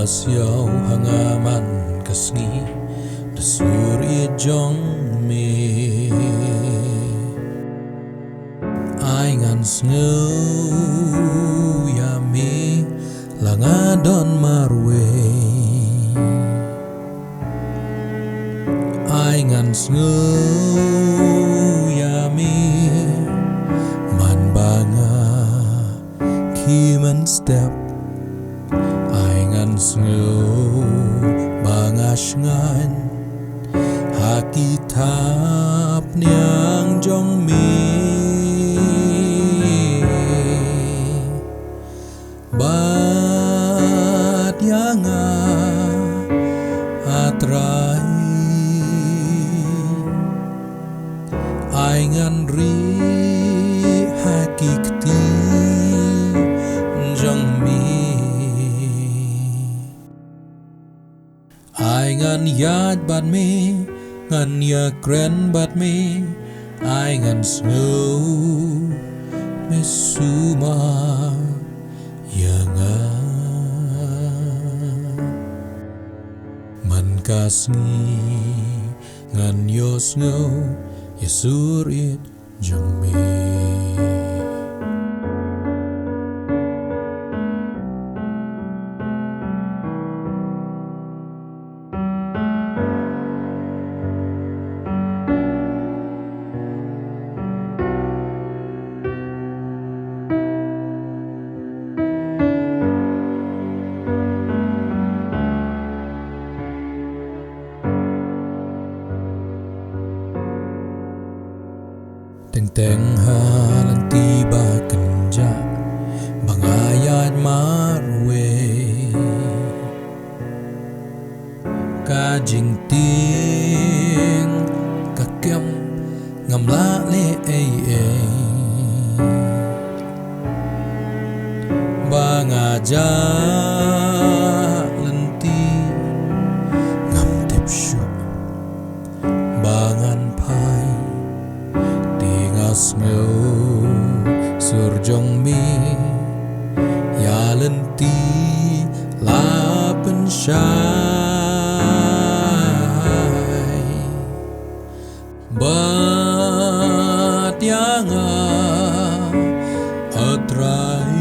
siyaw hangaman kasngi da Sur Ieij Jong me ai ngan sngew ya me langadon marwe ai ngan sngew ya me man banga kiman step ai ngan sngew bangash ngan hakitap niang jong me bat yanga atrai ai ngan ri hakikti jong me ai ngan yad bat me ngan ya kren bat me ai ngan snow me suma yanga man kasngi ngan yo snow ya Sur Ieij Jong me teng halan tiba kenja bangayat marwe kajing ting kakem ngamla le bangaja lenti ngam tipshu bangan pai snow Sur Jong me ya lenti lapen syai bat yanga atrai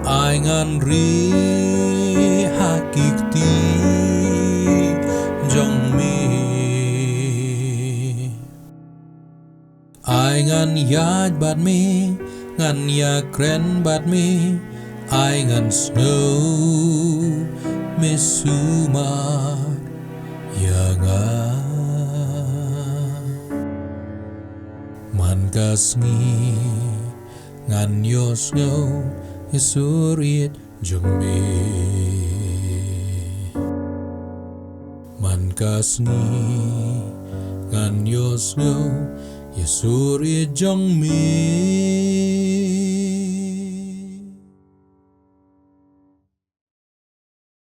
ai ngan ri hakikti jong me ai ngan yad bat me ngan ya kren bat me ai ngan snow me suma yanga man kasngi ngan yo snow ya Sur Ieij Jong me man kasngi ngan yo snow ya Sur Ieij Jong me